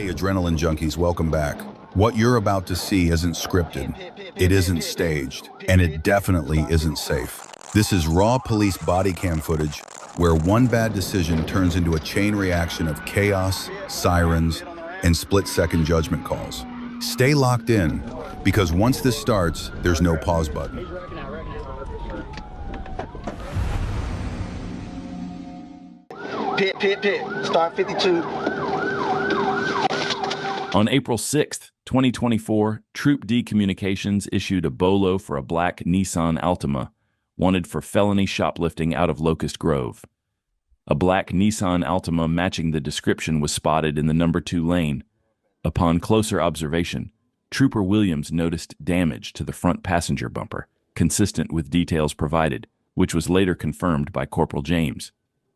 Hey adrenaline junkies, welcome back. What you're about to see isn't scripted, it isn't staged, and it definitely isn't safe. This is raw police body cam footage where one bad decision turns into a chain reaction of chaos, sirens, and split-second judgment calls. Stay locked in, because once this starts, there's no pause button. Pit, start 52. On April 6, 2024, Troop D Communications issued a BOLO for a black Nissan Altima, wanted for felony shoplifting out of Locust Grove. A black Nissan Altima matching the description was spotted in the number 2 lane. Upon closer observation, Trooper Williams noticed damage to the front passenger bumper, consistent with details provided, which was later confirmed by Corporal James.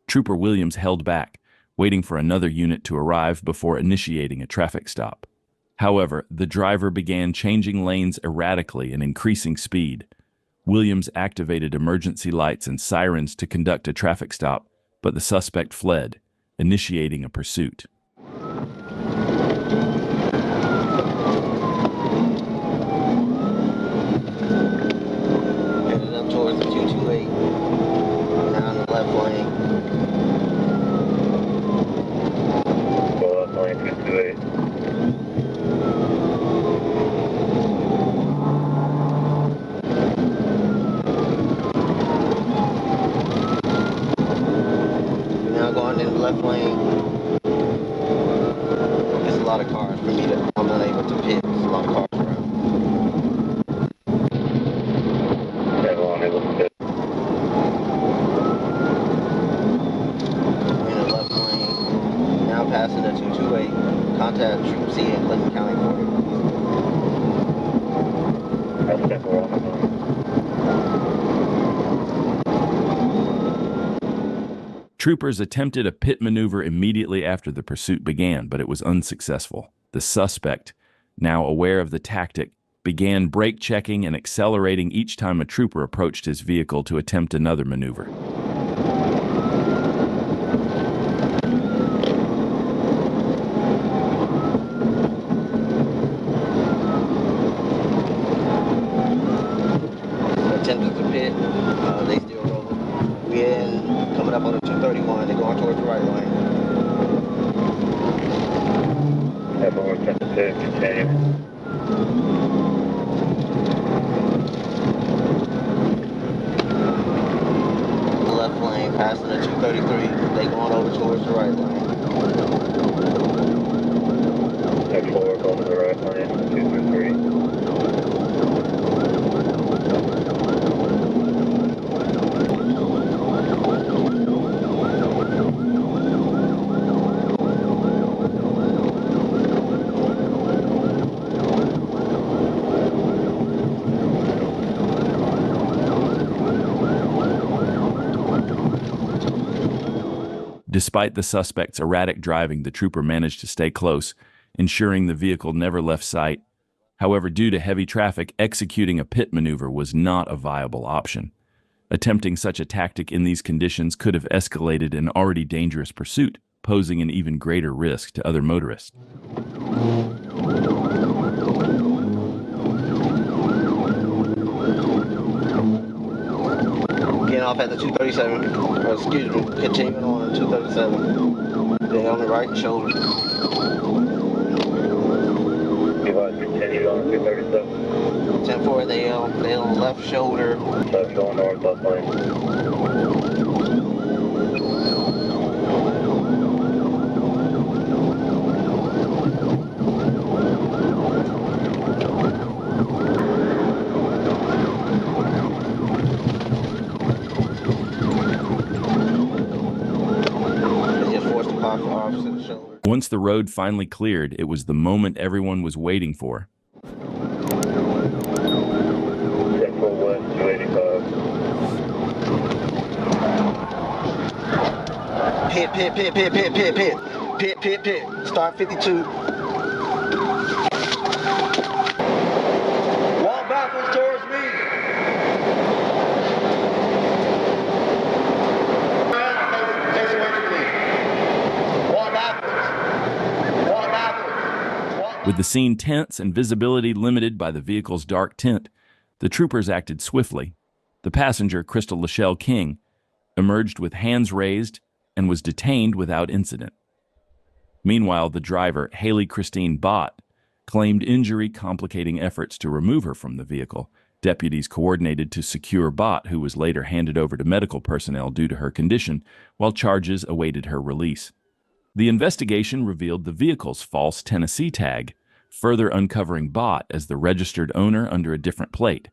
Trooper Williams held back, waiting for another unit to arrive before initiating a traffic stop. However, the driver began changing lanes erratically and increasing speed. Williams activated emergency lights and sirens to conduct a traffic stop, but the suspect fled, initiating a pursuit. Headed up towards the 228. Down the left lane. Now going in the left lane. There's a lot of cars for me to, I'm unable to pit. There's a lot of cars around. Everyone able to pit. In the left lane. Now passing the 228. Contact Troop C in Clinton County border. Troopers attempted a pit maneuver immediately after the pursuit began, but it was unsuccessful. The suspect, now aware of the tactic, began brake checking and accelerating each time a trooper approached his vehicle to attempt another maneuver. Attempted to pit, they still rolling. We in, coming up on the 231, they're going towards the right lane. Everyone attempt to pit, continue. Left lane, passing the 233, they going over towards the right lane. Head forward, going to the right lane, 233. Despite the suspect's erratic driving, the trooper managed to stay close, ensuring the vehicle never left sight. However, due to heavy traffic, executing a pit maneuver was not a viable option. Attempting such a tactic in these conditions could have escalated an already dangerous pursuit, posing an even greater risk to other motorists. Getting off at the 237, or excuse me, continuing on the 237. Then on the right shoulder. Continue on the 237. 10-4, they on the left shoulder. Left going north, left lane. Once the road finally cleared, it was the moment everyone was waiting for. Pit. Start 52. Walk backwards towards me. Face away from me. Walk backwards. With the scene tense and visibility limited by the vehicle's dark tint, the troopers acted swiftly. The passenger, Crystal Lachelle King, emerged with hands raised and was detained without incident. Meanwhile, the driver, Haley Christine Bott, claimed injury complicating efforts to remove her from the vehicle. Deputies coordinated to secure Bott, who was later handed over to medical personnel due to her condition, while charges awaited her release. The investigation revealed the vehicle's false Tennessee tag, further uncovering Bott as the registered owner under a different plate.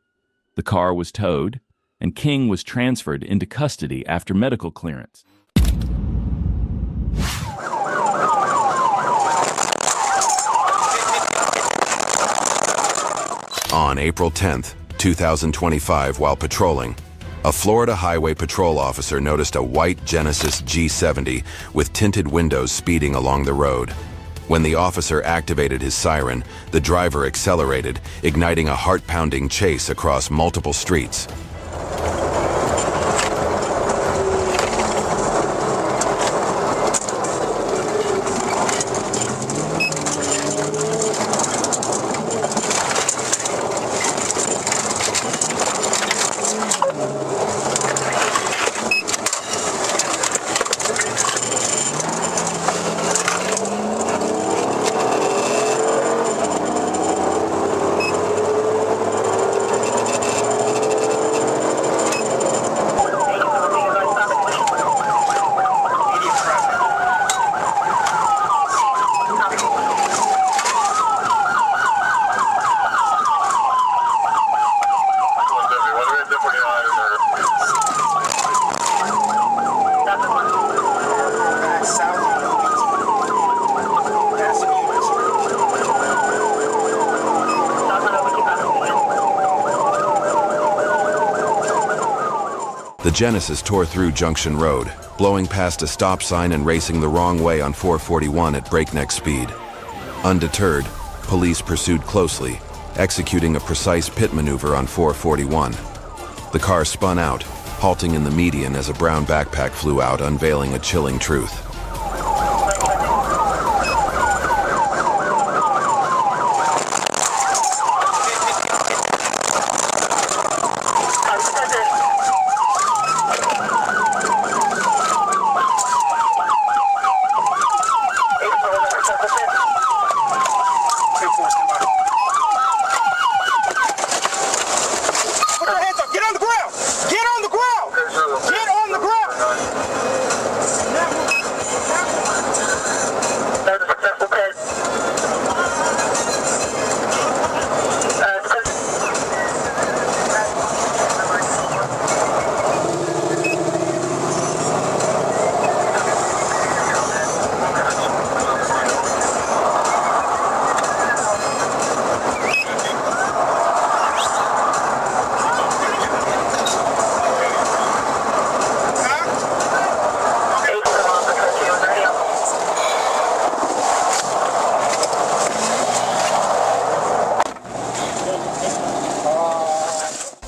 The car was towed, and King was transferred into custody after medical clearance. On April 10th, 2025, while patrolling, a Florida Highway Patrol officer noticed a white Genesis G70 with tinted windows speeding along the road. When the officer activated his siren, the driver accelerated, igniting a heart-pounding chase across multiple streets. The Genesis tore through Junction Road, blowing past a stop sign and racing the wrong way on 441 at breakneck speed. Undeterred, police pursued closely, executing a precise pit maneuver on 441. The car spun out, halting in the median as a brown backpack flew out, unveiling a chilling truth.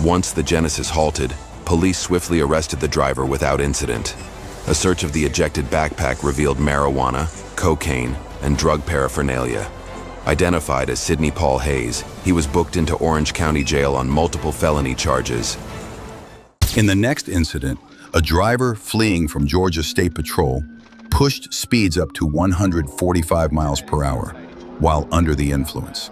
Once the Genesis halted, police swiftly arrested the driver without incident. A search of the ejected backpack revealed marijuana, cocaine, and drug paraphernalia. Identified as Sidney Paul Hayes, he was booked into Orange County Jail on multiple felony charges. In the next incident, a driver fleeing from Georgia State Patrol pushed speeds up to 145 miles per hour while under the influence.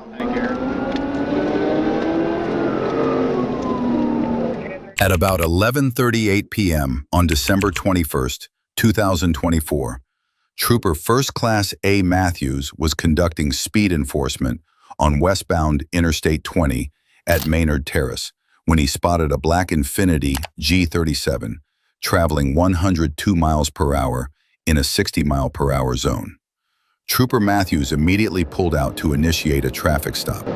At about 11:38 p.m. on December 21st, 2024, Trooper First Class A. Matthews was conducting speed enforcement on westbound Interstate 20 at Maynard Terrace when he spotted a black Infiniti G37 traveling 102 miles per hour in a 60-mile-per-hour zone. Trooper Matthews immediately pulled out to initiate a traffic stop.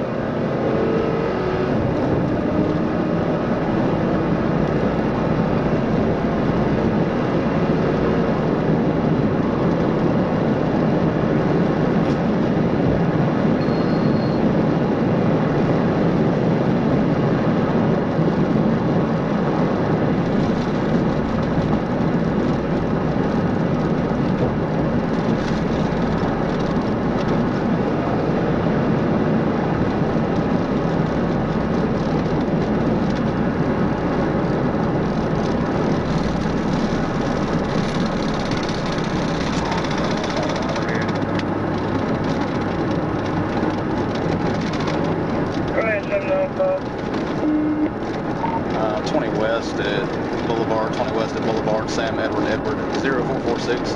0446,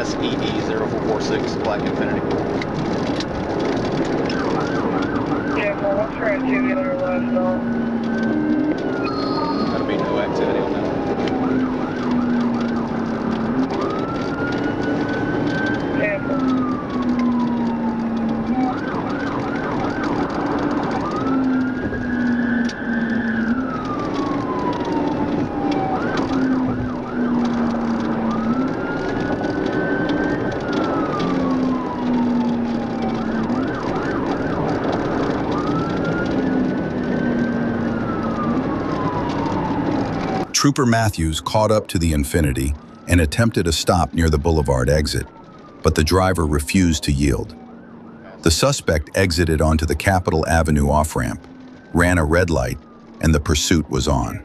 SEE 0446, Black Infinity. Yeah, well, what's your activity on your last stop? That'll be no activity on that one. Cancel. Trooper Matthews caught up to the Infinity and attempted a stop near the Boulevard exit, but the driver refused to yield. The suspect exited onto the Capitol Avenue off-ramp, ran a red light, and the pursuit was on.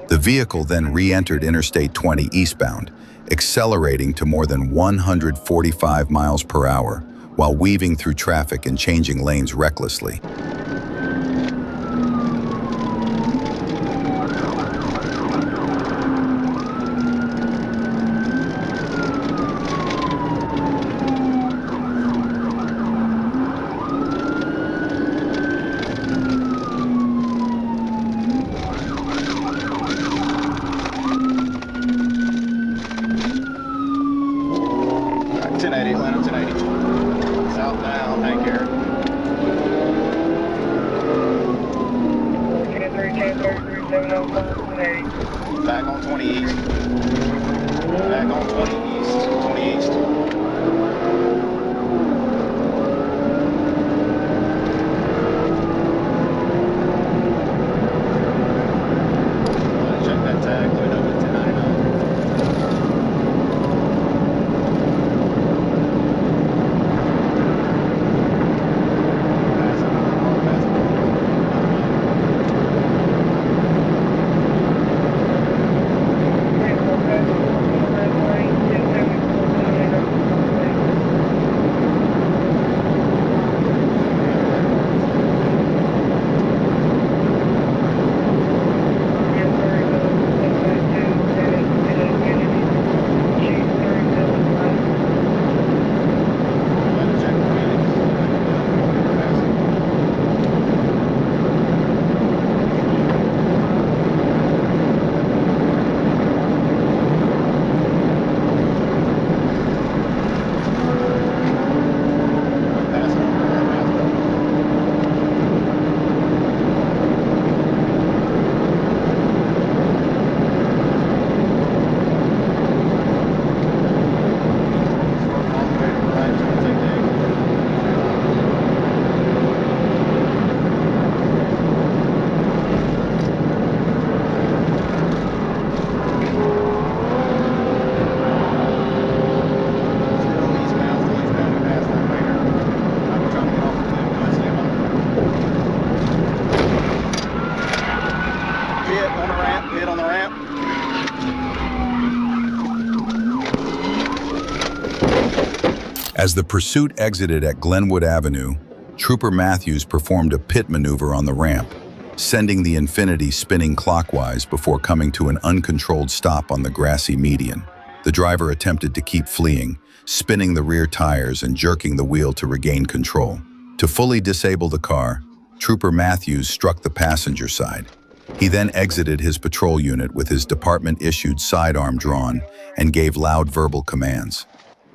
The vehicle then re-entered Interstate 20 eastbound, accelerating to more than 145 miles per hour while weaving through traffic and changing lanes recklessly. Southbound, take care. 10-3, Back on 20 east. Back on 20 east. 20 east. Check that tag. Let me know if it's 1099. Hit on the ramp. As the pursuit exited at Glenwood Avenue, Trooper Matthews performed a pit maneuver on the ramp, sending the Infinity spinning clockwise before coming to an uncontrolled stop on the grassy median. The driver attempted to keep fleeing, spinning the rear tires and jerking the wheel to regain control. To fully disable the car, Trooper Matthews struck the passenger side. He then exited his patrol unit with his department-issued sidearm drawn and gave loud verbal commands.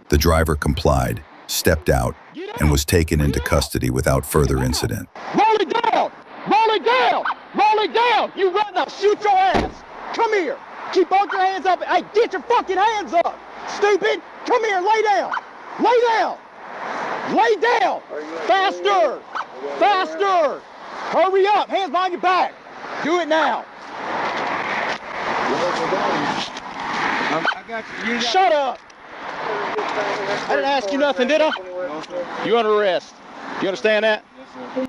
The driver complied, stepped out, and was taken into custody without further incident. Roll it down! Roll it down! Roll it down! You run, I'll shoot your ass! Come here! Keep both your hands up! Hey, get your fucking hands up! Stupid! Come here, lay down! Lay down! Lay down! Faster! Faster! Hurry up! Hands behind your back! Do it now! Shut up! I didn't ask you nothing, did I? You under arrest. You understand that?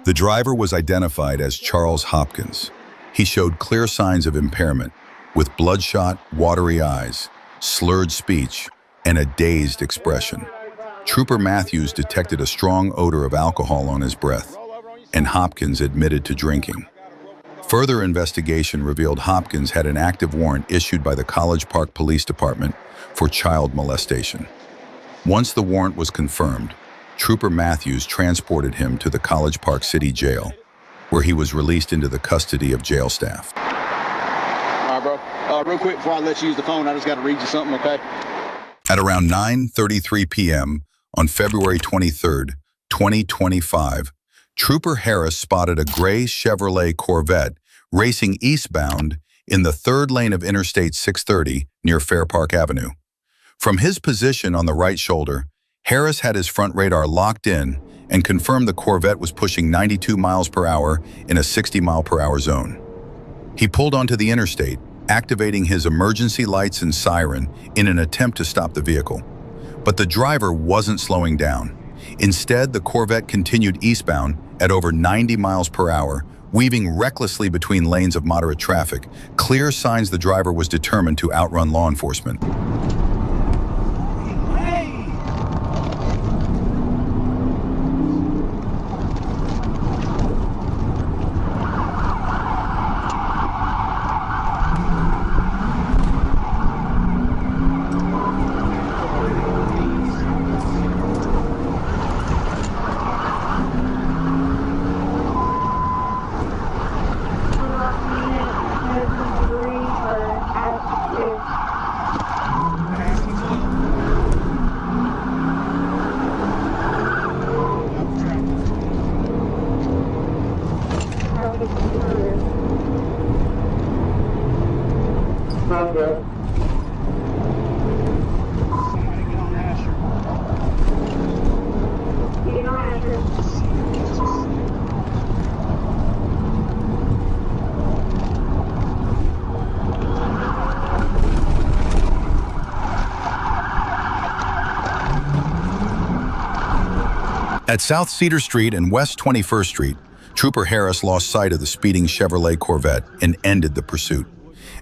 The driver was identified as Charles Hopkins. He showed clear signs of impairment, with bloodshot, watery eyes, slurred speech, and a dazed expression. Trooper Matthews detected a strong odor of alcohol on his breath, and Hopkins admitted to drinking. Further investigation revealed Hopkins had an active warrant issued by the College Park Police Department for child molestation. Once the warrant was confirmed, Trooper Matthews transported him to the College Park City Jail, where he was released into the custody of jail staff. All right, bro. Real quick, before I let you use the phone, I just got to read you something, okay? At around 9:33 p.m. on February 23, 2025, Trooper Harris spotted a gray Chevrolet Corvette racing eastbound in the third lane of Interstate 630 near Fair Park Avenue. From his position on the right shoulder, Harris had his front radar locked in and confirmed the Corvette was pushing 92 miles per hour in a 60 mile per hour zone. He pulled onto the interstate, activating his emergency lights and siren in an attempt to stop the vehicle. But the driver wasn't slowing down. Instead, the Corvette continued eastbound at over 90 miles per hour, weaving recklessly between lanes of moderate traffic, clear signs the driver was determined to outrun law enforcement. At South Cedar Street and West 21st Street, Trooper Harris lost sight of the speeding Chevrolet Corvette and ended the pursuit.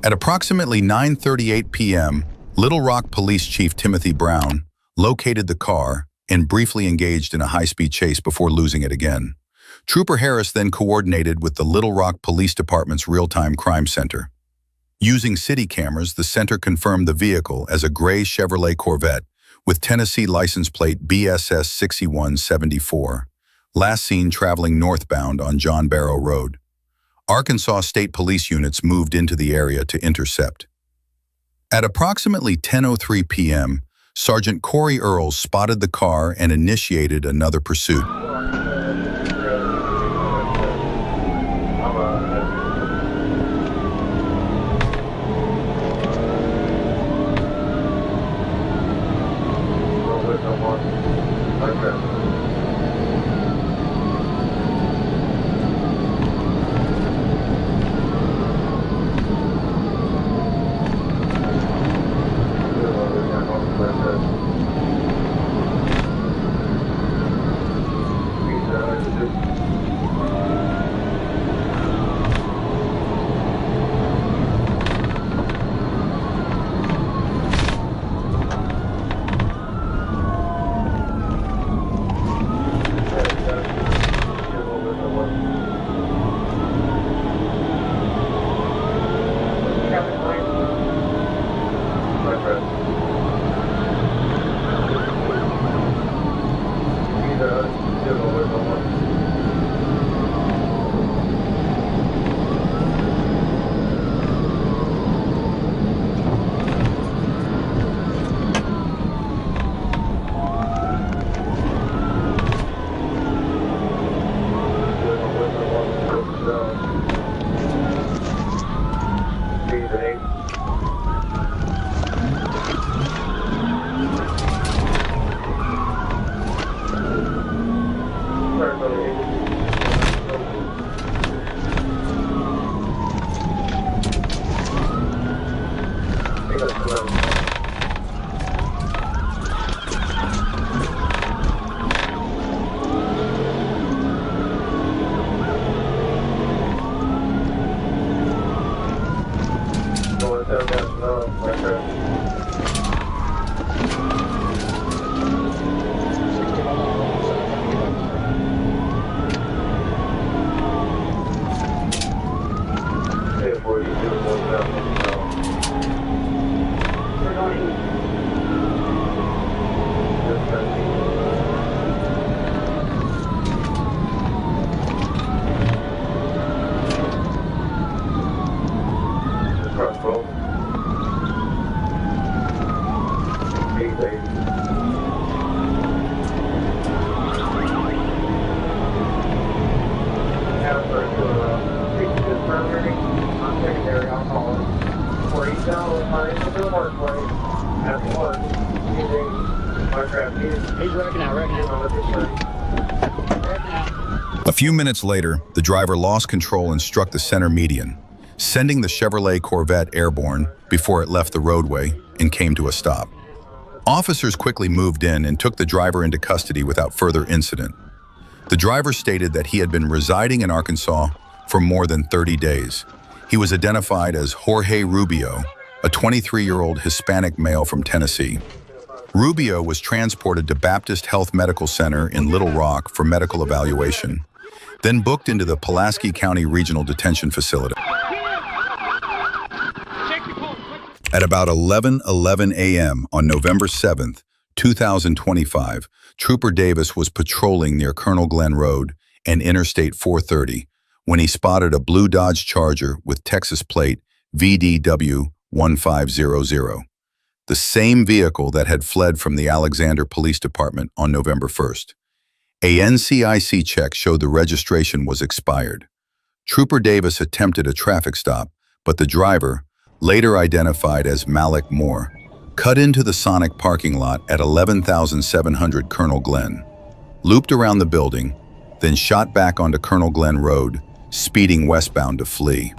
At approximately 9:38 p.m., Little Rock Police Chief Timothy Brown located the car and briefly engaged in a high-speed chase before losing it again. Trooper Harris then coordinated with the Little Rock Police Department's real-time crime center. Using city cameras, the center confirmed the vehicle as a gray Chevrolet Corvette with Tennessee license plate BSS 6174, last seen traveling northbound on John Barrow Road. Arkansas State Police units moved into the area to intercept. At approximately 10:03 p.m., Sergeant Corey Earls spotted the car and initiated another pursuit. A few minutes later, the driver lost control and struck the center median, sending the Chevrolet Corvette airborne before it left the roadway and came to a stop. Officers quickly moved in and took the driver into custody without further incident. The driver stated that he had been residing in Arkansas for more than 30 days. He was identified as Jorge Rubio, a 23-year-old Hispanic male from Tennessee. Rubio was transported to Baptist Health Medical Center in Little Rock for medical evaluation, then booked into the Pulaski County Regional Detention Facility. At about 11:11 a.m. on November 7th, 2025, Trooper Davis was patrolling near Colonel Glenn Road and Interstate 430 when he spotted a blue Dodge Charger with Texas plate VDW 1500, the same vehicle that had fled from the Alexander Police Department on November 1st. A NCIC check showed the registration was expired. Trooper Davis attempted a traffic stop, but the driver, later identified as Malik Moore, cut into the Sonic parking lot at 11,700 Colonel Glenn, looped around the building, then shot back onto Colonel Glenn Road, speeding westbound to flee.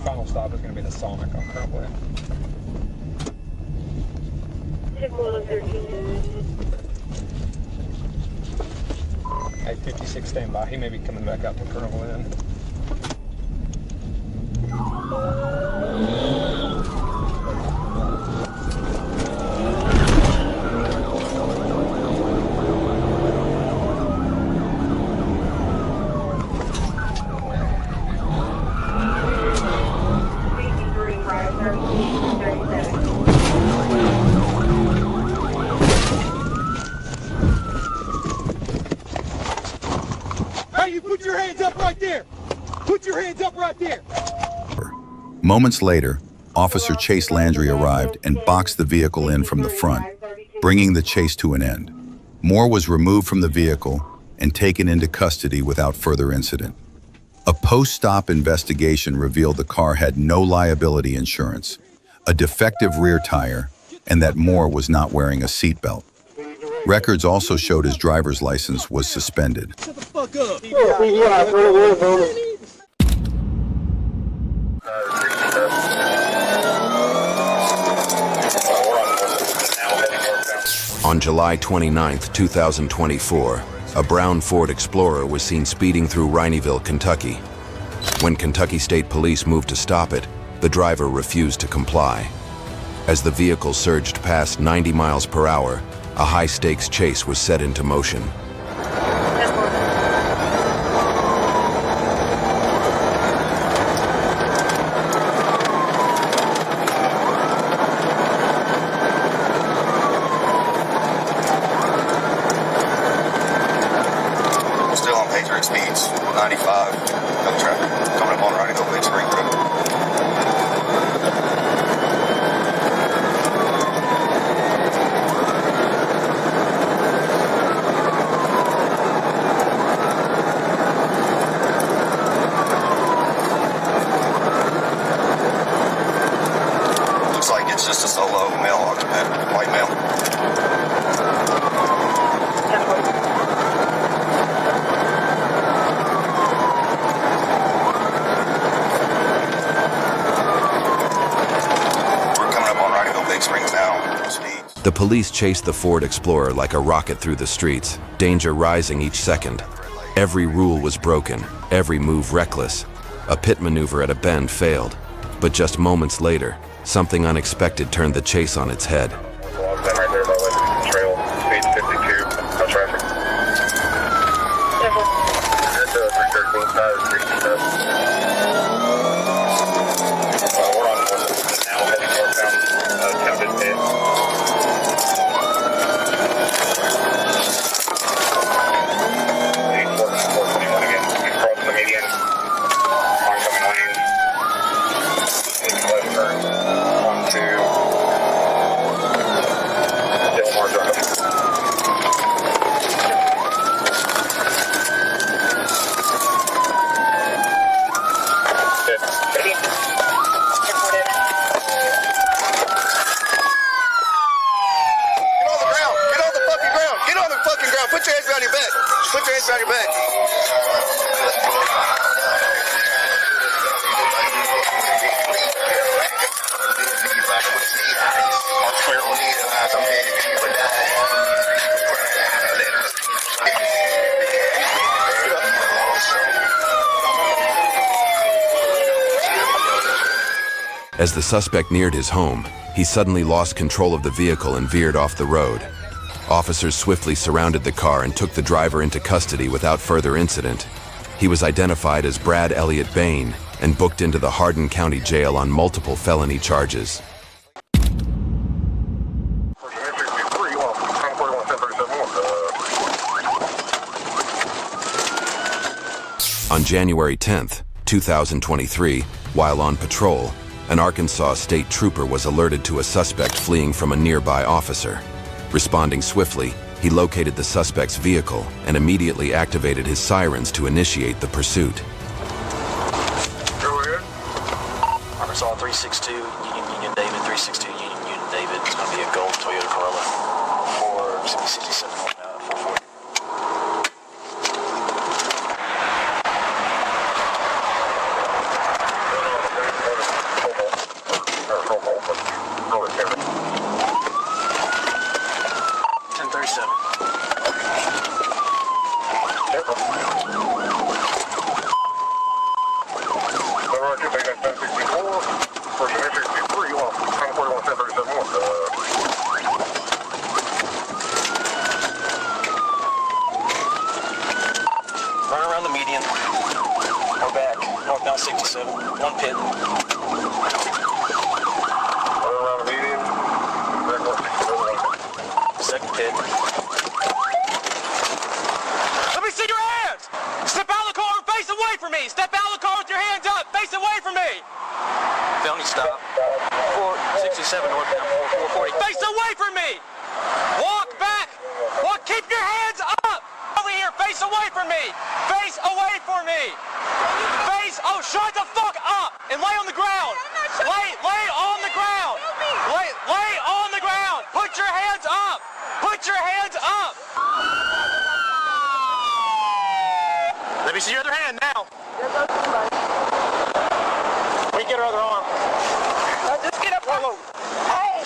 Final stop is going to be the Sonic on Colonel Glenn. 856 standby. He may be coming back out to Colonel Glenn. Put your hands up right there! Put your hands up right there! Moments later, Officer Chase Landry arrived and boxed the vehicle in from the front, bringing the chase to an end. Moore was removed from the vehicle and taken into custody without further incident. A post-stop investigation revealed the car had no liability insurance, a defective rear tire, and that Moore was not wearing a seatbelt. Records also showed his driver's license was suspended. Shut the fuck up! On July 29, 2024, a brown Ford Explorer was seen speeding through Rhineyville, Kentucky. When Kentucky State Police moved to stop it, the driver refused to comply. As the vehicle surged past 90 miles per hour, a high-stakes chase was set into motion. Still on Patriot speeds, 95, no traffic, coming up on Rhineyville Big Spring Road. It's just a solo male occupant, white male. We're coming up on Rhineyville Big Springs now. Speed. The police chased the Ford Explorer like a rocket through the streets, danger rising each second. Every rule was broken, every move reckless. A pit maneuver at a bend failed, but just moments later, something unexpected turned the chase on its head. Right there by the trail, speed 52, no traffic. That's 313 side, 327. We're on now heading northbound, attempted hit. ground. Put your hands behind your back. Put your hands behind your back. As the suspect neared his home, he suddenly lost control of the vehicle and veered off the road. Officers swiftly surrounded the car and took the driver into custody without further incident. He was identified as Brad Elliott Bain and booked into the Hardin County Jail on multiple felony charges. On January 10th, 2023, while on patrol, an Arkansas state trooper was alerted to a suspect fleeing from a nearby officer. Responding swiftly, he located the suspect's vehicle and immediately activated his sirens to initiate the pursuit. Go ahead. Arkansas 362, Union David, 362, Union David. It's going to be a gold Toyota Corolla for 67 440. Run around the median. Or back. Northbound 67. One pit. Run around the median. Back up 67. Second pit. Let me see your hands! Step out of the car and face away from me! Step out of the car with your hands up! Face away from me! Felony stop. 467 northbound 440. Face away from me! Walk back! Walk, keep your hands up! Over here, face away from me! Face away from me! Face, oh, shut the fuck up! And lay on the ground! Lay on the ground! Lay on the ground! Put your hands up! Put your hands up! Let me see your other hand now. We get her other arm. Just get up. Whoa. Hey!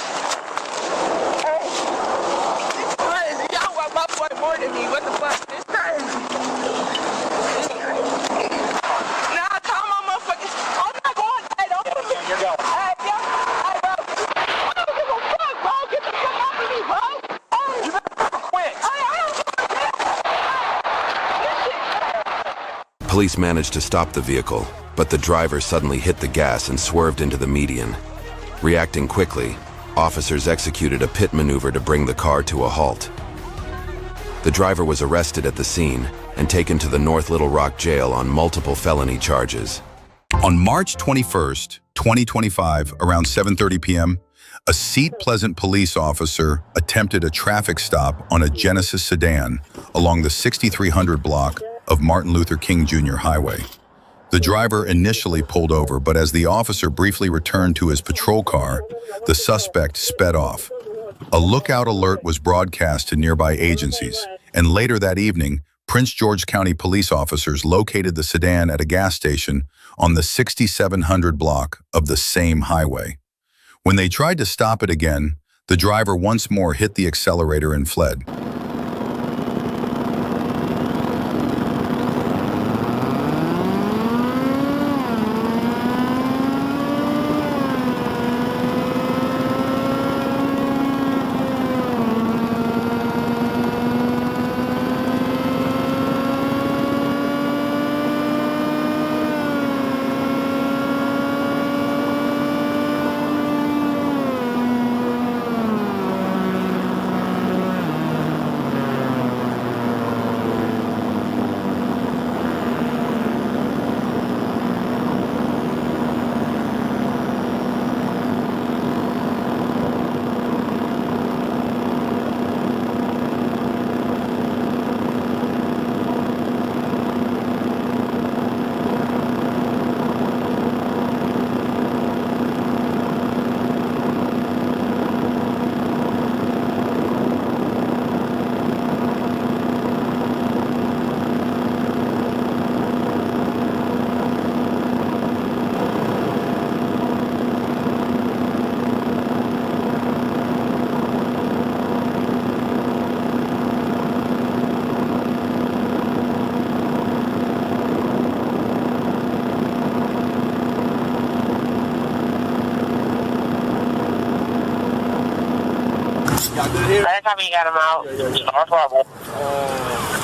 It's crazy. Y'all want my boy more than me. What the fuck? It's crazy. Nah, call my motherfuckers. I'm not going. Hey, don't put me. You're going. Hey, yo. Hey, bro. I don't give a fuck, bro. Get the fuck off of me, bro. Hey. You better quit. Hey, I don't give a fuck. This shit. Police managed to stop the vehicle, but the driver suddenly hit the gas and swerved into the median. Reacting quickly, officers executed a pit maneuver to bring the car to a halt. The driver was arrested at the scene and taken to the North Little Rock Jail on multiple felony charges. On March 21st, 2025, around 7:30 p.m., a Seat Pleasant police officer attempted a traffic stop on a Genesis sedan along the 6300 block of Martin Luther King Jr. Highway. The driver initially pulled over, but as the officer briefly returned to his patrol car, the suspect sped off. A lookout alert was broadcast to nearby agencies, and later that evening, Prince George County police officers located the sedan at a gas station on the 6700 block of the same highway. When they tried to stop it again, the driver once more hit the accelerator and fled. Last time you got him out, Star Trouble.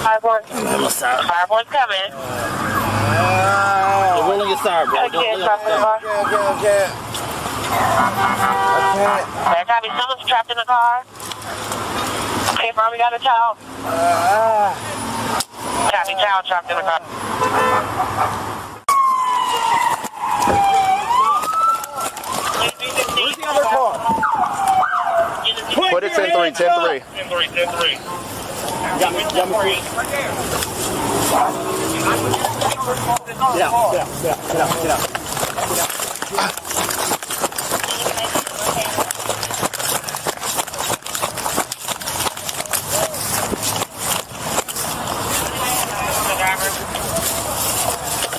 5-1. 5-1's coming. You're rolling your star, bro. Okay. Last time someone's trapped in the car. Okay, Mom, we got a child. Copy, child trapped in the car. Where's the other car? Put it 10-3, 10-3. 10-3. Got me. Get out.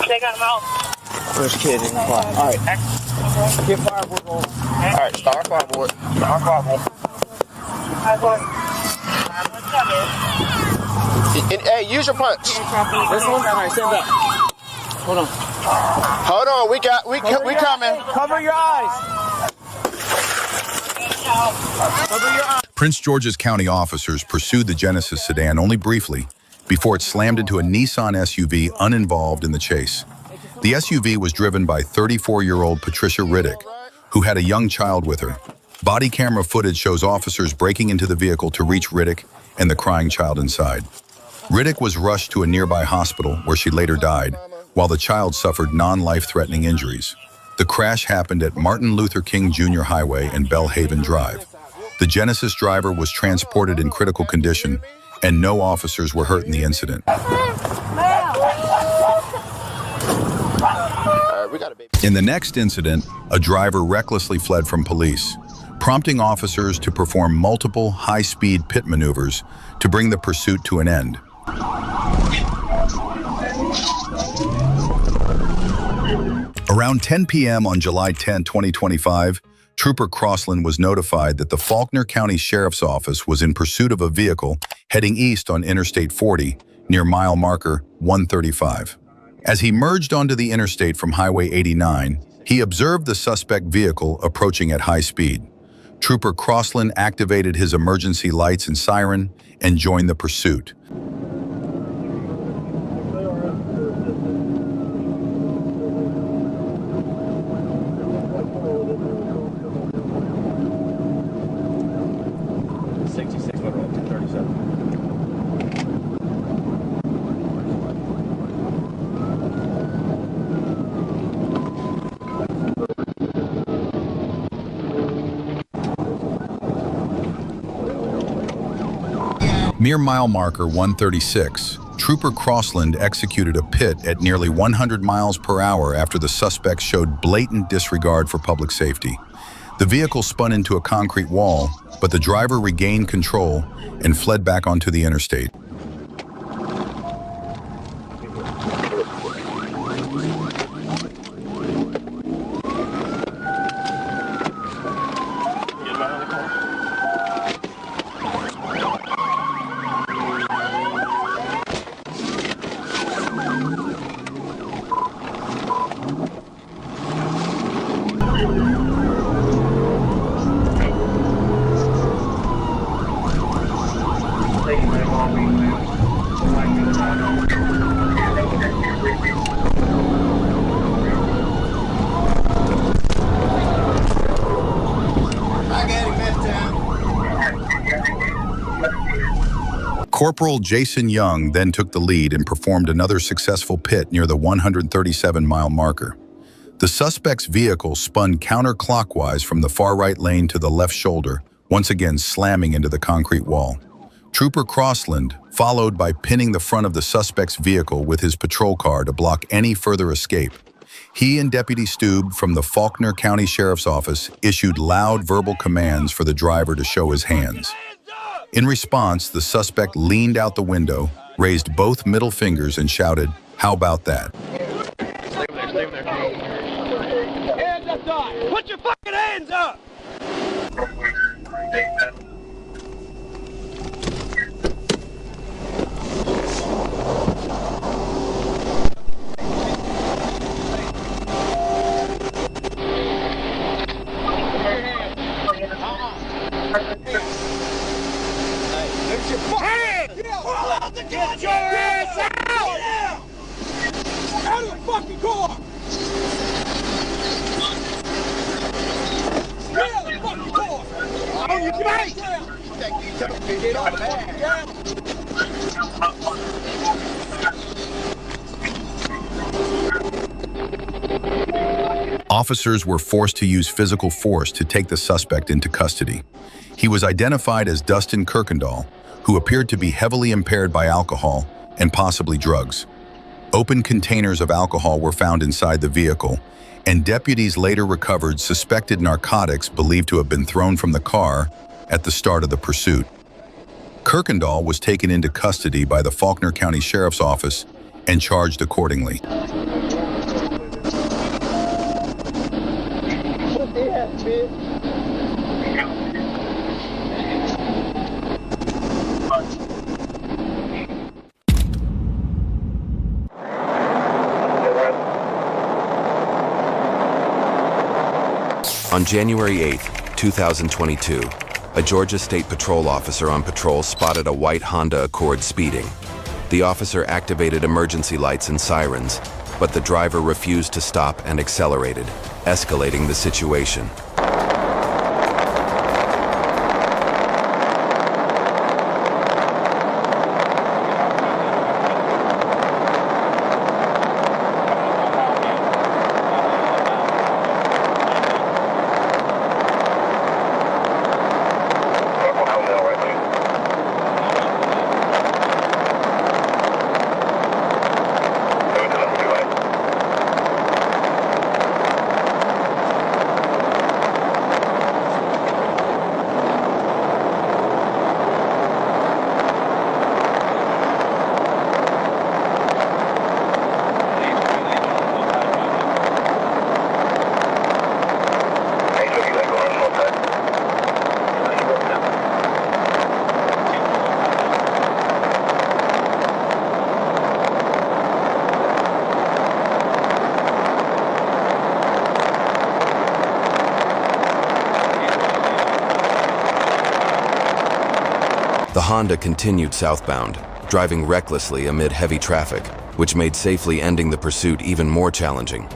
They got him out. First kid in the car. All right. Get fireboard on. All right, start fireboard. Start fireboard. 5-1's coming. Hey, use your punch. This one? All right, stand up. Hold on. Hold on, we coming. Cover your eyes. Cover your eyes. Prince George's County officers pursued the Genesis sedan only briefly before it slammed into a Nissan SUV uninvolved in the chase. The SUV was driven by 34-year-old Patricia Riddick, who had a young child with her. Body camera footage shows officers breaking into the vehicle to reach Riddick and the crying child inside. Riddick was rushed to a nearby hospital where she later died, while the child suffered non-life-threatening injuries. The crash happened at Martin Luther King Jr. Highway and Bellhaven Drive. The Genesis driver was transported in critical condition, and no officers were hurt in the incident. In the next incident, a driver recklessly fled from police, prompting officers to perform multiple high-speed pit maneuvers to bring the pursuit to an end. Around 10 p.m. on July 10, 2025, Trooper Crossland was notified that the Faulkner County Sheriff's Office was in pursuit of a vehicle heading east on Interstate 40 near mile marker 135. As he merged onto the interstate from Highway 89, he observed the suspect vehicle approaching at high speed. Trooper Crossland activated his emergency lights and siren and joined the pursuit. Near mile marker 136, Trooper Crossland executed a pit at nearly 100 miles per hour after the suspect showed blatant disregard for public safety. The vehicle spun into a concrete wall, but the driver regained control and fled back onto the interstate. Corporal Jason Young then took the lead and performed another successful pit near the 137-mile marker. The suspect's vehicle spun counterclockwise from the far right lane to the left shoulder, once again slamming into the concrete wall. Trooper Crossland followed by pinning the front of the suspect's vehicle with his patrol car to block any further escape. He and Deputy Stube from the Faulkner County Sheriff's Office issued loud verbal commands for the driver to show his hands. In response, the suspect leaned out the window, raised both middle fingers, and shouted, "How about that?" Stay there. Hands up, Doc! Put your fucking hands up! Get your hands! Pull out the gun! Get your ass out! Out of the fucking car! Get out of the fucking car! On your face! Get on the fucking ground! Officers were forced to use physical force to take the suspect into custody. He was identified as Dustin Kirkendall, who appeared to be heavily impaired by alcohol and possibly drugs. Open containers of alcohol were found inside the vehicle, and deputies later recovered suspected narcotics believed to have been thrown from the car at the start of the pursuit. Kirkendall was taken into custody by the Faulkner County Sheriff's Office and charged accordingly. On January 8, 2022, a Georgia State Patrol officer on patrol spotted a white Honda Accord speeding. The officer activated emergency lights and sirens, but the driver refused to stop and accelerated, escalating the situation. The Honda continued southbound, driving recklessly amid heavy traffic, which made safely ending the pursuit even more challenging.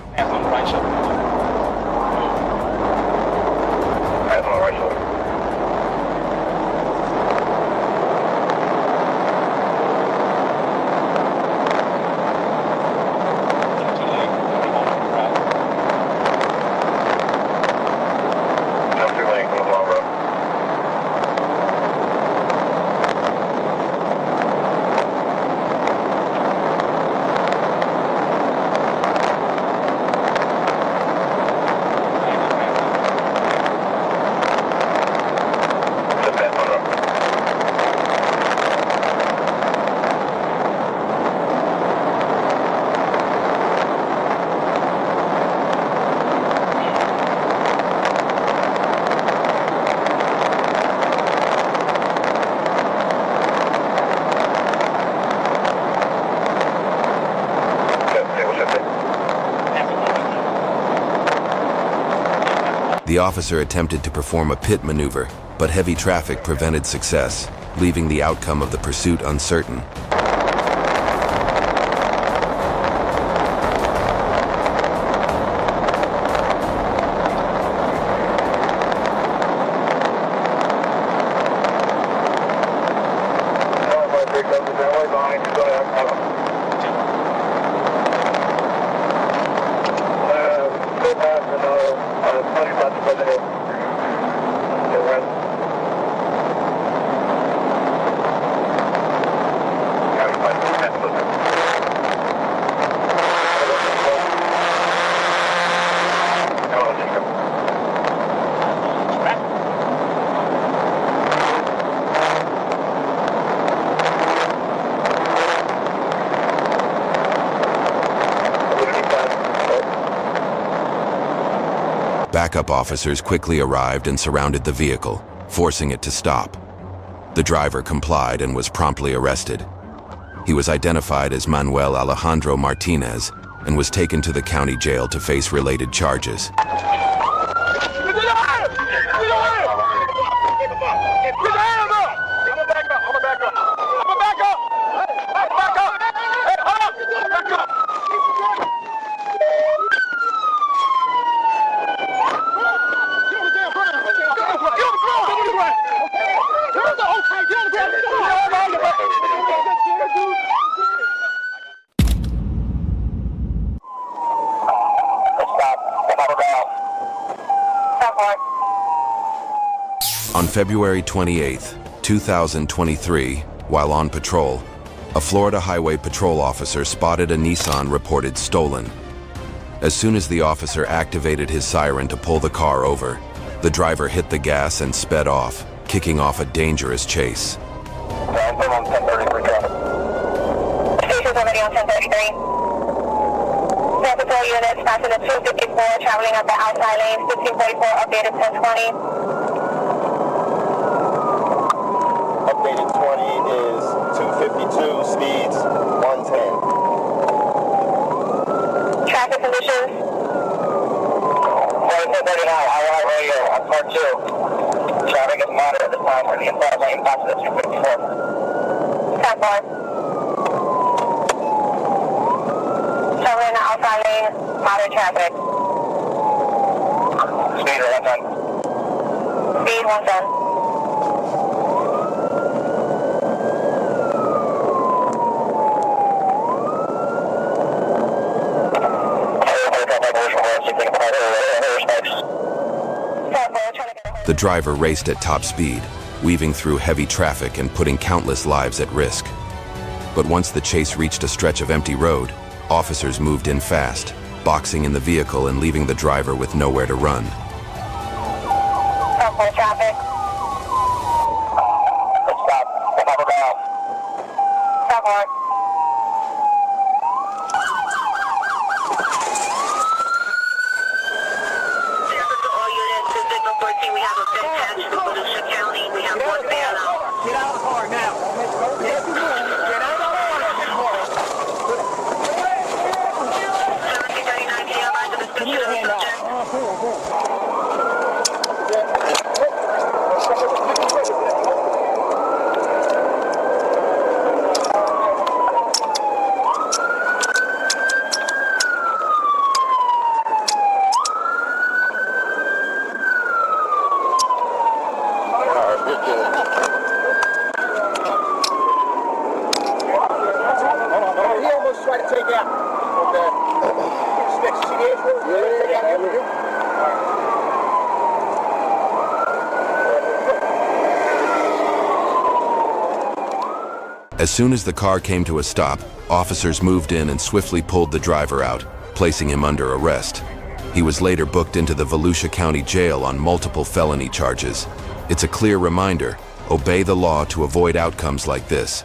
The officer attempted to perform a pit maneuver, but heavy traffic prevented success, leaving the outcome of the pursuit uncertain. Backup officers quickly arrived and surrounded the vehicle, forcing it to stop. The driver complied and was promptly arrested. He was identified as Manuel Alejandro Martinez and was taken to the county jail to face related charges. February 28, 2023, while on patrol, a Florida Highway Patrol officer spotted a Nissan reported stolen. As soon as the officer activated his siren to pull the car over, the driver hit the gas and sped off, kicking off a dangerous chase. Station's already on 1033. Four patrol units passing the 254, traveling up the outside lanes, 1544, updated 1020. Updated 20 is 252, speeds 110. Traffic conditions. 1039, I radio on part 2. Traffic is moderate at this time for the inside lane, passing the 254. 10-4. Traveling in the outside lane, moderate traffic. Speed 110. Speed 110. The driver raced at top speed, weaving through heavy traffic and putting countless lives at risk. But once the chase reached a stretch of empty road, officers moved in fast, boxing in the vehicle and leaving the driver with nowhere to run. Traffic. Stop. Stop down. Stop on. We have a big patch in Volusia County. We have one man out. Get out of the car now. Get out of the car. 1739, can you advise the description of the subject? He almost tried to take out. As soon as the car came to a stop, officers moved in and swiftly pulled the driver out, placing him under arrest. He was later booked into the Volusia County Jail on multiple felony charges. It's a clear reminder: obey the law to avoid outcomes like this.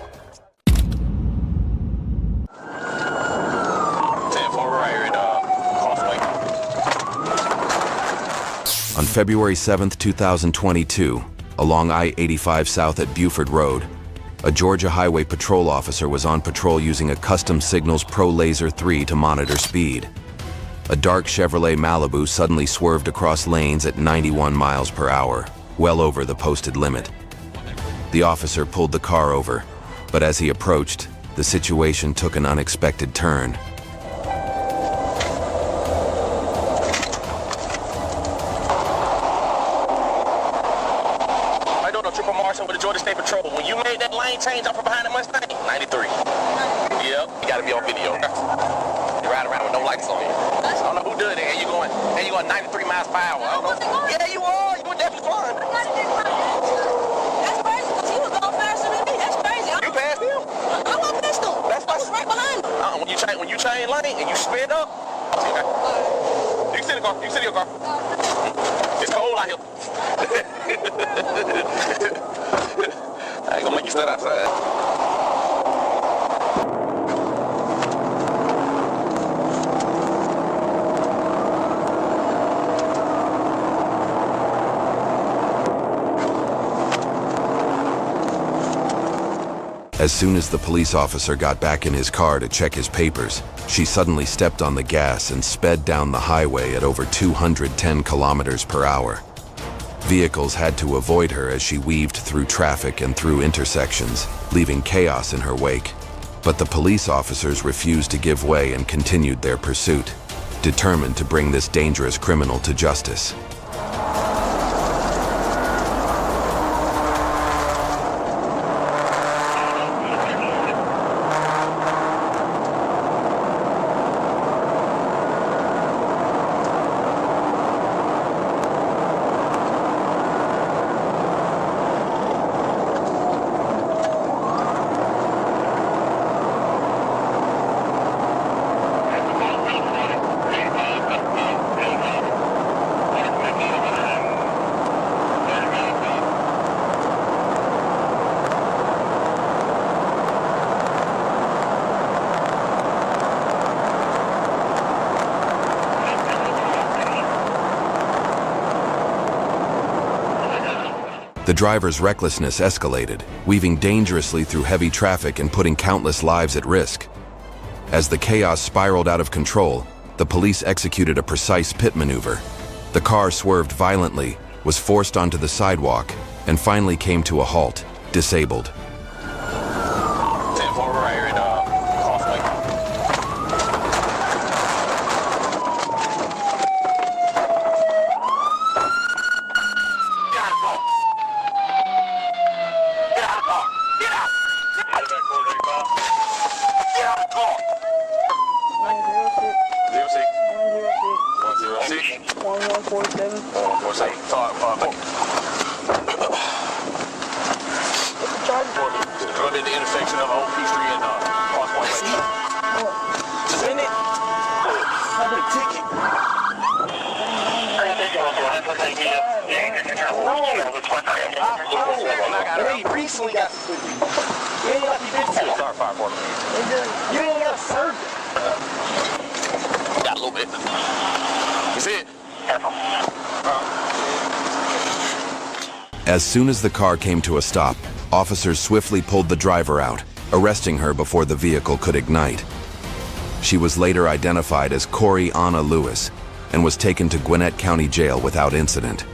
On February 7, 2022, along I-85 south at Buford Road, a Georgia Highway Patrol officer was on patrol using a Custom Signals Pro Laser 3 to monitor speed. A dark Chevrolet Malibu suddenly swerved across lanes at 91 miles per hour, well over the posted limit. The officer pulled the car over, but as he approached, the situation took an unexpected turn. With the Georgia State Patrol. When you made that lane change up from behind the Mustang, 93. Yep, you gotta be on video. You ride around with no lights on you. I don't know who did it, and you going 93 miles per hour. I don't know. Yeah, you are. You were definitely flying. That's crazy, because he was going faster than me. That's crazy. You passed him. I was pissed him. I was right behind him. When you change lane and you sped up, okay. You can sit in the car. You can sit in your car. It's cold out here. I ain't gonna make you stand outside. As soon as the police officer got back in his car to check his papers, she suddenly stepped on the gas and sped down the highway at over 210 kilometers per hour. Vehicles had to avoid her as she weaved through traffic and through intersections, leaving chaos in her wake. But the police officers refused to give way and continued their pursuit, determined to bring this dangerous criminal to justice. The driver's recklessness escalated, weaving dangerously through heavy traffic and putting countless lives at risk. As the chaos spiraled out of control, the police executed a precise pit maneuver. The car swerved violently, was forced onto the sidewalk, and finally came to a halt, disabled. 10-4 right here in Causeway. Get out of the car! Get out of the car! Get out! Get out of the car! 06. 106. 1147. 147. Sorry, Going to the intersection of Old Peachtree and Causeway. Suspend it. Public ticket. I recently got suspended. You ain't got to do Sorry, fire for me. You ain't got to serve it. Got a little bit. You see it? As soon as the car came to a stop, officers swiftly pulled the driver out, arresting her before the vehicle could ignite. She was later identified as Corey Anna Lewis and was taken to Gwinnett County Jail without incident.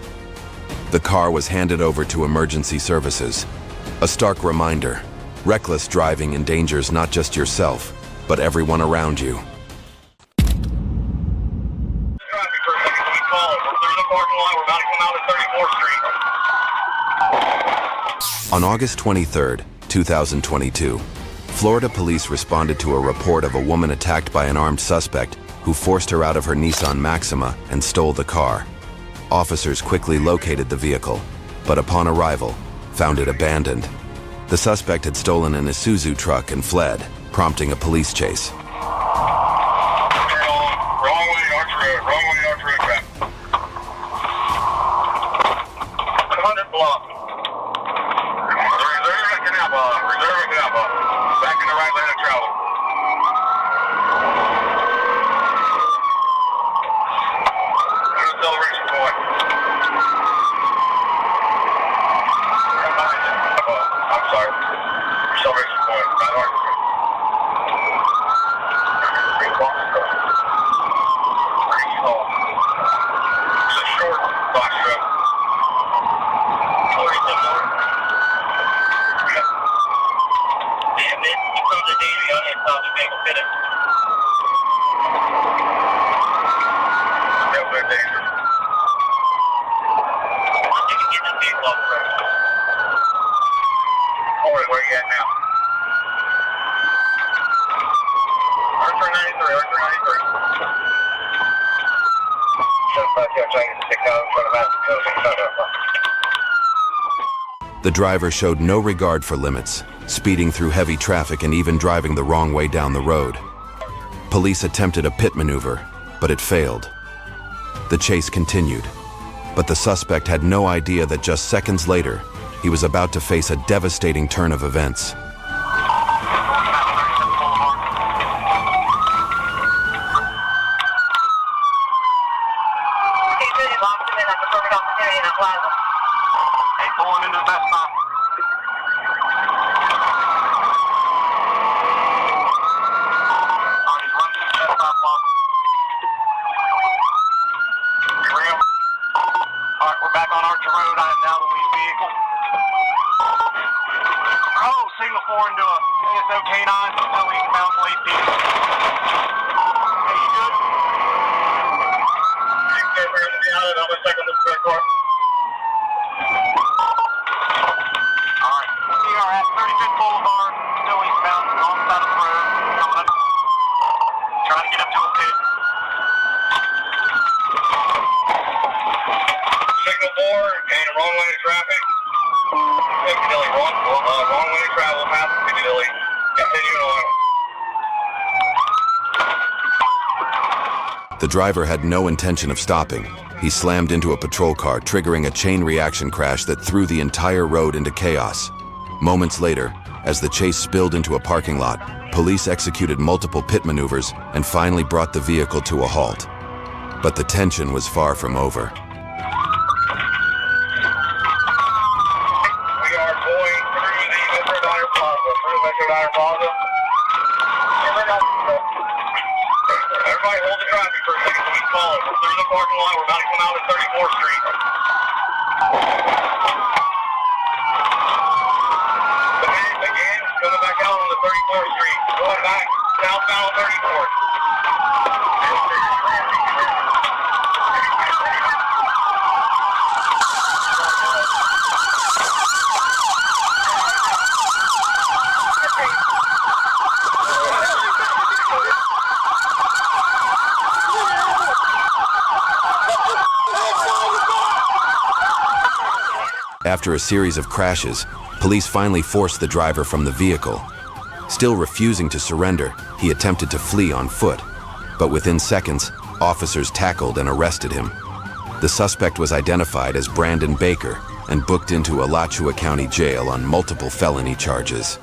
The car was handed over to emergency services. A stark reminder: reckless driving endangers not just yourself, but everyone around you. On August 23, 2022, Florida police responded to a report of a woman attacked by an armed suspect who forced her out of her Nissan Maxima and stole the car. Officers quickly located the vehicle, but upon arrival, found it abandoned. The suspect had stolen an Isuzu truck and fled, prompting a police chase. The driver showed no regard for limits, speeding through heavy traffic and even driving the wrong way down the road. Police attempted a pit maneuver, but it failed. The chase continued, but the suspect had no idea that just seconds later, he was about to face a devastating turn of events. The driver had no intention of stopping. He slammed into a patrol car, triggering a chain reaction crash that threw the entire road into chaos. Moments later, as the chase spilled into a parking lot, police executed multiple pit maneuvers and finally brought the vehicle to a halt. But the tension was far from over. Everybody hold the traffic for a second so we can call it. We're clearing the parking lot. We're about to come out at 34th Street. Again, coming back out on the 34th Street. Going back southbound 34th. After a series of crashes, police finally forced the driver from the vehicle. Still refusing to surrender, he attempted to flee on foot. But within seconds, officers tackled and arrested him. The suspect was identified as Brandon Baker and booked into Alachua County Jail on multiple felony charges.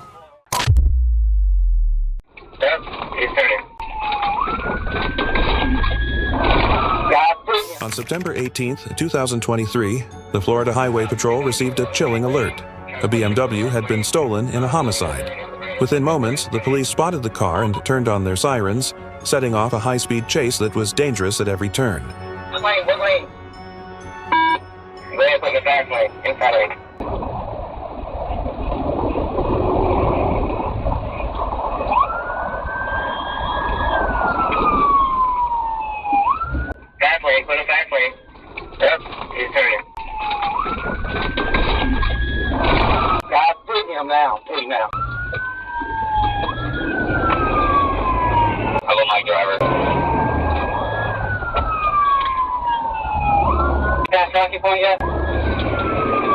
On September 18, 2023, the Florida Highway Patrol received a chilling alert. A BMW had been stolen in a homicide. Within moments, the police spotted the car and turned on their sirens, setting off a high-speed chase that was dangerous at every turn. Good lane, good lane. Go ahead, put the fast lane, inside lane. Fast lane, put a fast lane. Yep, he's turning. God, put him now, put him now. Hello, Mike driver. Past Rocky Point yet?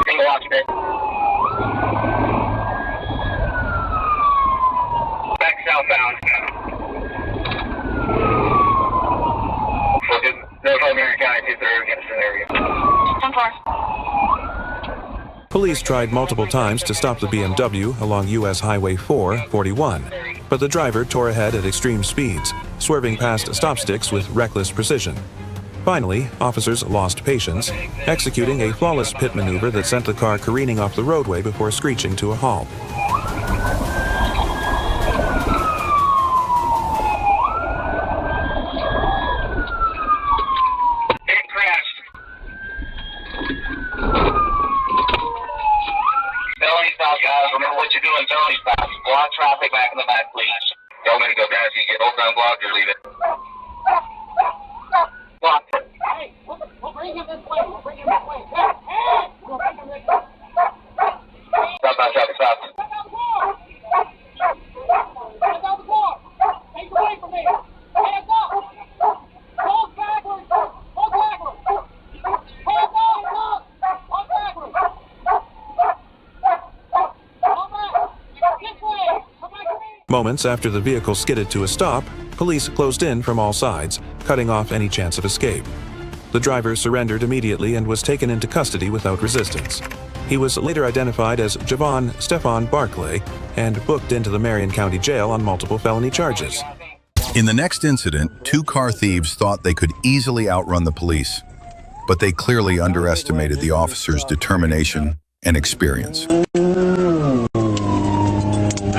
Single occupant. Back southbound. We'll do notify Marion County, see if they're against an area. 10-4. Police tried multiple times to stop the BMW along U.S. Highway 441, but the driver tore ahead at extreme speeds, swerving past stop sticks with reckless precision. Finally, officers lost patience, executing a flawless pit maneuver that sent the car careening off the roadway before screeching to a halt. Block traffic back in the back, please. Y'all gonna go down so you get both down blocked or leave it. Block. Hey, we'll bring him this way. We'll bring him this way. We'll bring him this way. Southbound traffic, stop. Check out the car. Check out the car. Take away from me. Hands up. Hold backwards. Hold backwards. Hands up. Hold backwards. Moments after the vehicle skidded to a stop, police closed in from all sides, cutting off any chance of escape. The driver surrendered immediately and was taken into custody without resistance. He was later identified as Javon Stefan Barclay and booked into the Marion County Jail on multiple felony charges. In the next incident, two car thieves thought they could easily outrun the police, but they clearly underestimated the officers' determination and experience.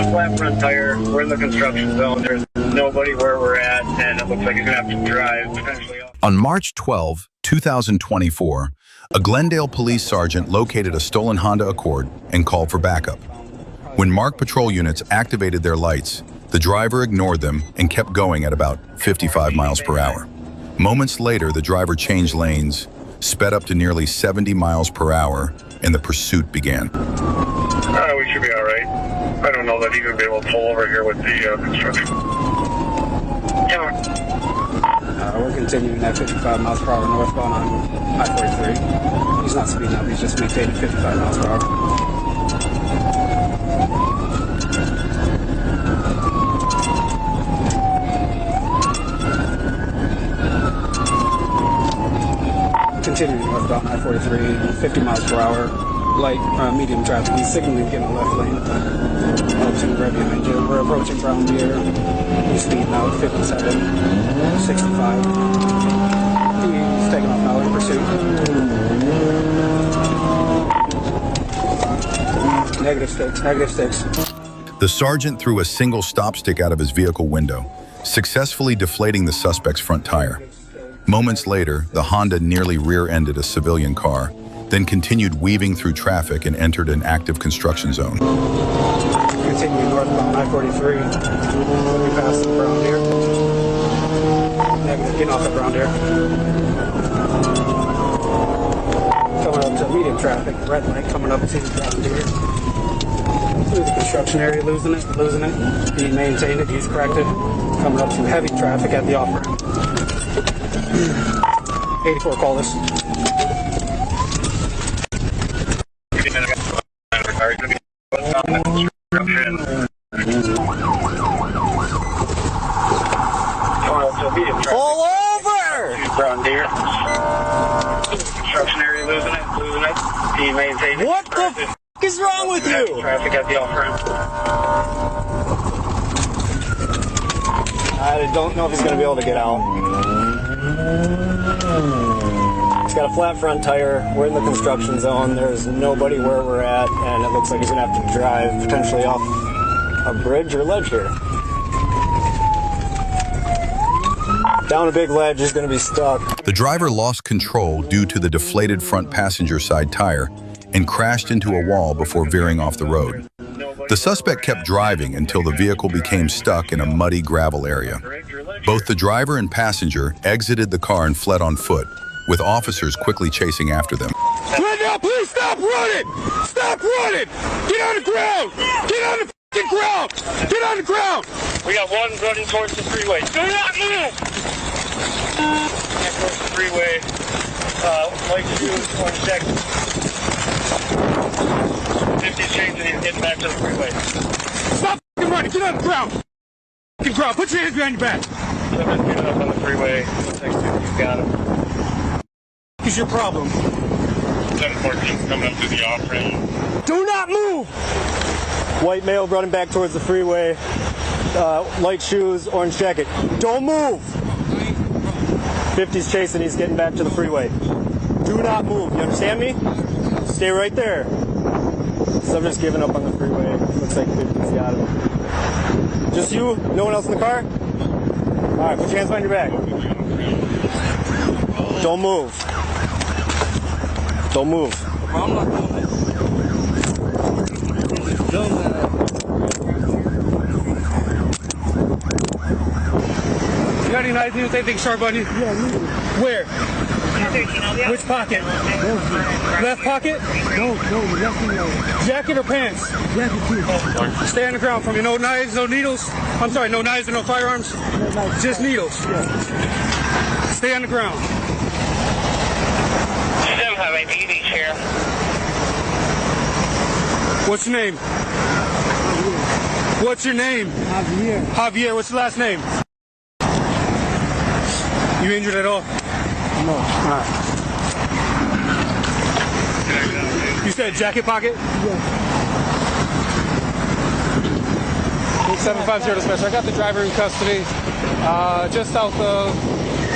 Flat front tire. We're in the construction zone. There's nobody where we're at, and it looks like he's gonna have to drive potentially. On March 12, 2024, a Glendale police sergeant located a stolen Honda Accord and called for backup. When MARC patrol units activated their lights, the driver ignored them and kept going at about 55 miles per hour. Moments later, the driver changed lanes, sped up to nearly 70 miles per hour, and the pursuit began. We should be all right. I don't know that he's going to be able to pull over here with the construction. We're continuing at 55 miles per hour northbound on I-43. He's not speeding up, he's just maintaining 55 miles per hour. Continuing northbound I-43, 50 miles per hour. Light, medium traffic. He's signaling getting the left lane. Approaching right behind you. We're approaching Brown Deer. He's speeding out 57, 65. He's taking off now in pursuit. Negative. Negative sticks. Negative sticks. The sergeant threw a single stop stick out of his vehicle window, successfully deflating the suspect's front tire. Moments later, the Honda nearly rear-ended a civilian car, then continued weaving through traffic and entered an active construction zone. Continue northbound I-43. Let me pass the brown deer. Negative, getting off the brown deer. Coming up to medium traffic, red light coming up to brown deer. Through the construction area, losing it. He maintained it, he's corrected. Coming up to heavy traffic at the off-ramp. 84, call this. Pull over! Brown deer. Construction area, losing it. He maintained it. What the f*** is wrong with you? Traffic at the off-ramp. I don't know if he's going to be able to get out. He's got a flat front tire. We're in the construction zone. There's nobody where we're at, and it looks like he's going to have to drive potentially off a bridge or ledge here. Down a big ledge, he's going to be stuck. The driver lost control due to the deflated front passenger side tire and crashed into a wall before veering off the road. The suspect kept driving until the vehicle became stuck in a muddy gravel area. Both the driver and passenger exited the car and fled on foot, with officers quickly chasing after them. Right now, please stop running! Stop running! Get on the ground! Get on the f***ing ground! Get on the ground! We got one running towards the freeway. Do not move! Towards the freeway. Like shoes on check. 50 chains and he's getting back to the freeway. Stop f***ing running! Get on the ground! F***ing ground! Put your hands behind your back! Someone's getting up on the freeway. Looks like you got him. What is your problem? 714's coming up through the off-ramp. Do not move! White male running back towards the freeway. Light shoes, orange jacket. Don't move! 50's chasing, he's getting back to the freeway. Do not move, you understand me? Stay right there. Subject's giving up on the freeway. Looks like 50's got him. Just you? No one else in the car? Alright, put your hands behind your back. Don't move. Don't move. I'm not doing You got any idea what they think sharp on you? Yeah, where? Which pocket? Left pocket? No, left. Jacket or pants? Jacket too. Stay on the ground for me. No knives, no needles. I'm sorry, no knives and no firearms? Just needles. Stay on the ground. Still have a BB here. What's your name? What's your name? Javier. Javier, what's your last name? You injured at all? No. All right. You said jacket pocket? Yes. 750 dispatch. I got the driver in custody, just south of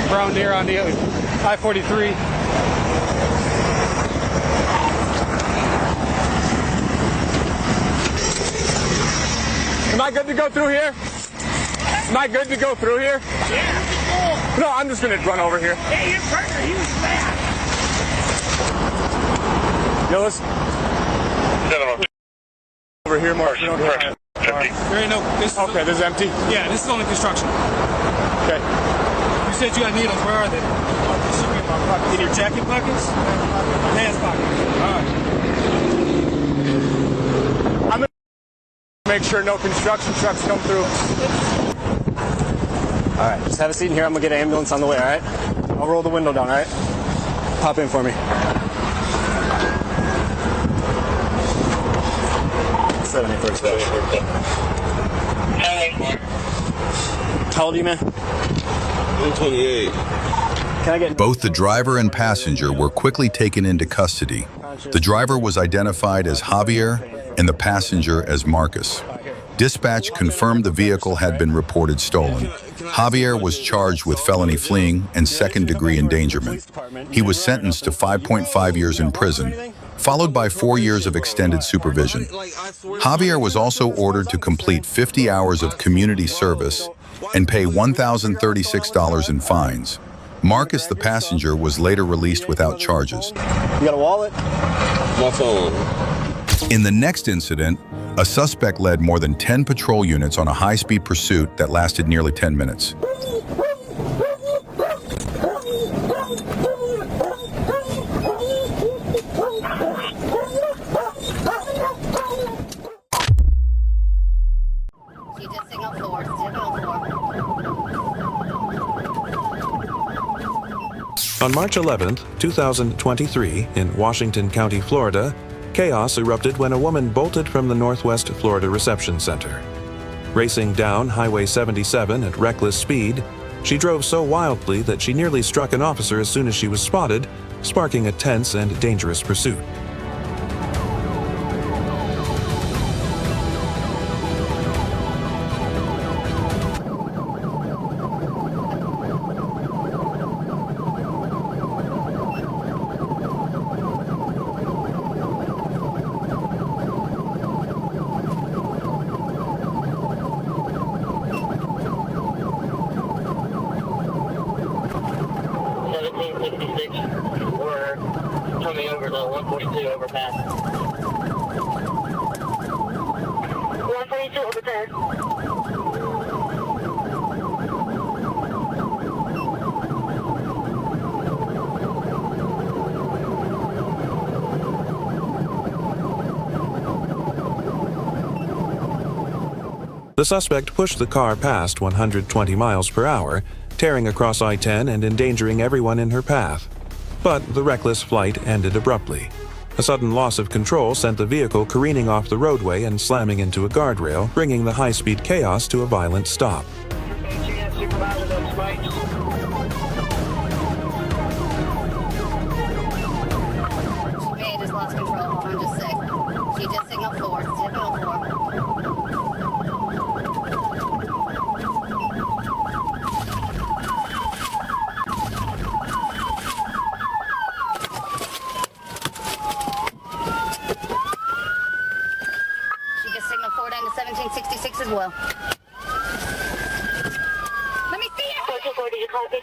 Brown Deer on the I-43. Am I good to go through here? Am I good to go through here? Yeah, No, I'm just going to run over here. yeah, your partner, he was bad. Yo, let's over here, Mark. There ain't no. Okay, this is empty. Yeah, this is only construction. Okay. You said you had needles. Where are they? In your jacket pockets? Pants pocket. All right. I'm going to make sure no construction trucks come through. All right, just have a seat in here. I'm going to get an ambulance on the way, all right? I'll roll the window down, all right? Pop in for me. 71st. How old are you, man? I'm 28. Can I get... Both the driver and passenger were quickly taken into custody. The driver was identified as Javier and the passenger as Marcus. Dispatch confirmed the vehicle had been reported stolen. Javier was charged with felony fleeing and second-degree endangerment. He was sentenced to 5.5 years in prison, followed by 4 years of extended supervision. Javier was also ordered to complete 50 hours of community service and pay $1,036 in fines. Marcus, the passenger, was later released without charges. You got a wallet? My phone. In the next incident, a suspect led more than 10 patrol units on a high-speed pursuit that lasted nearly 10 minutes. On March 11, 2023, in Washington County, Florida, chaos erupted when a woman bolted from the Northwest Florida Reception Center. Racing down Highway 77 at reckless speed, she drove so wildly that she nearly struck an officer as soon as she was spotted, sparking a tense and dangerous pursuit. We're coming over the 142 overpass. 142 overpass. The suspect pushed the car past 120 miles per hour, tearing across I-10 and endangering everyone in her path. But the reckless flight ended abruptly. A sudden loss of control sent the vehicle careening off the roadway and slamming into a guardrail, bringing the high-speed chaos to a violent stop. She just lost control. I'm just sick. She just signaled 4. Signal 4. As well. Let me see it. 424, did you copy?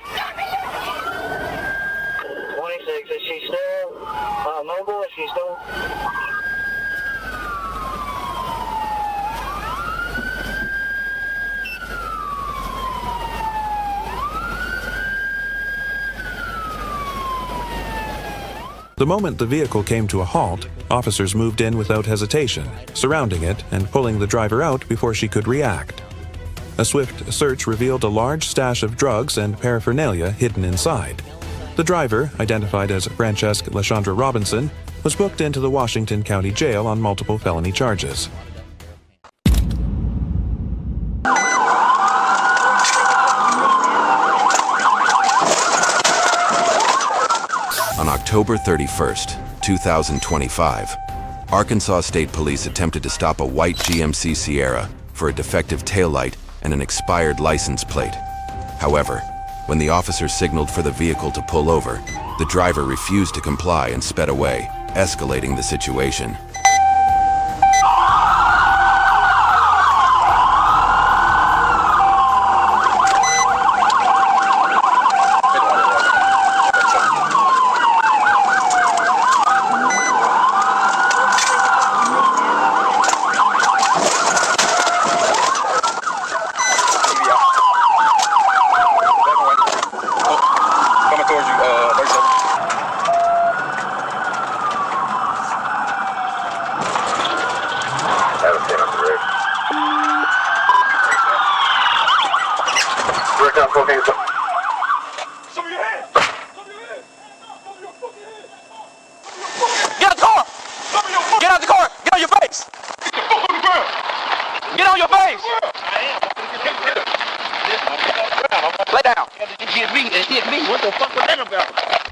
26, is she still mobile? Is she still? The moment the vehicle came to a halt, officers moved in without hesitation, surrounding it and pulling the driver out before she could react. A swift search revealed a large stash of drugs and paraphernalia hidden inside. The driver, identified as Francesca LaShondra Robinson, was booked into the Washington County Jail on multiple felony charges. On October 31st, 2025, Arkansas State Police attempted to stop a white GMC Sierra for a defective taillight and an expired license plate. However, when the officers signaled for the vehicle to pull over, the driver refused to comply and sped away, escalating the situation.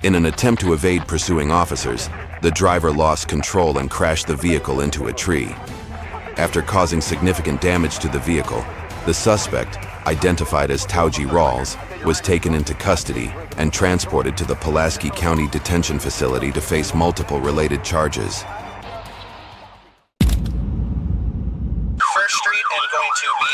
In an attempt to evade pursuing officers, the driver lost control and crashed the vehicle into a tree. After causing significant damage to the vehicle, The suspect, identified as Tauji Rawls, was taken into custody and transported to the Pulaski County Detention Facility to face multiple related charges. First Street and going to be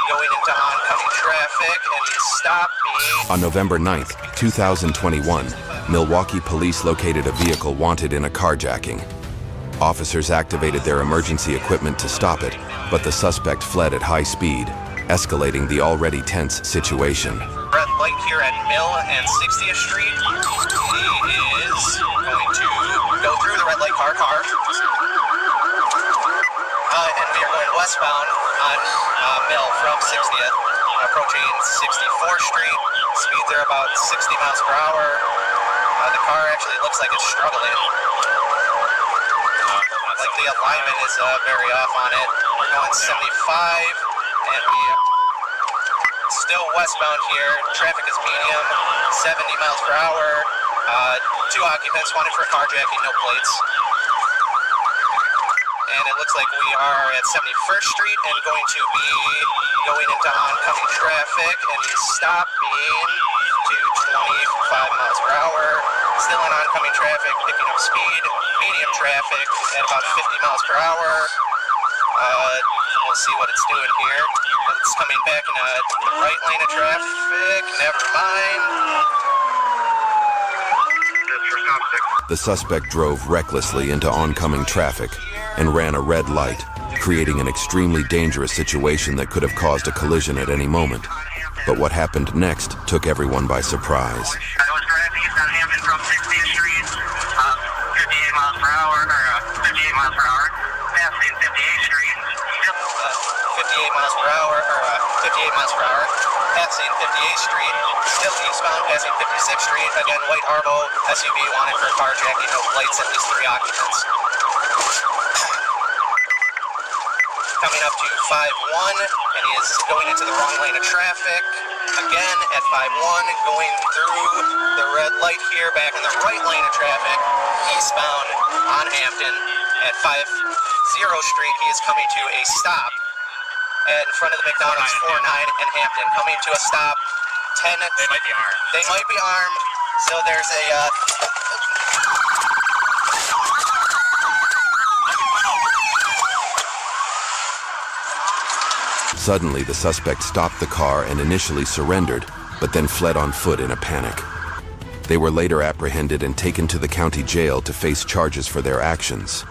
going into oncoming traffic and stop me. On November 9th, 2021, Milwaukee police located a vehicle wanted in a carjacking. Officers activated their emergency equipment to stop it, but the suspect fled at high speed, escalating the already tense situation. Red light here at Mill and 60th Street. He is going to go through the red light car. And we are going westbound on Mill from 60th, approaching 64th Street. Speeds are about 60 miles per hour. The car actually looks like it's struggling. Like the alignment is very off on it. We're going 75, and we still westbound here. Traffic is medium, 70 miles per hour. 2 occupants wanted for carjacking, no plates. And it looks like we are at 71st Street and going to be going into oncoming traffic and stopping to 25 miles per hour. Still in oncoming traffic, picking up speed. Medium traffic at about 50 miles per hour. We'll see what it's doing here. It's coming back in the right lane of traffic. Never mind. The suspect drove recklessly into oncoming traffic and ran a red light, creating an extremely dangerous situation that could have caused a collision at any moment. But what happened next took everyone by surprise. I was driving east on Hampton from 60th Street, 58 miles per hour, passing 58th Street. 58 miles per hour, passing 58th Street, still eastbound, passing 56th Street. Again, white Arbo SUV wanted for carjacking, no plates, at least 3 occupants. Coming up to 5-1, and he is going into the wrong lane of traffic. Again, at 5-1, going through the red light here, back in the right lane of traffic, eastbound on Hampton. At 50 Street, he is coming to a stop in front of the McDonald's 49 and Hampton, coming to a stop. 10. They might be armed. They might be armed. So there's a. Suddenly, the suspect stopped the car and initially surrendered, but then fled on foot in a panic. They were later apprehended and taken to the county jail to face charges for their actions.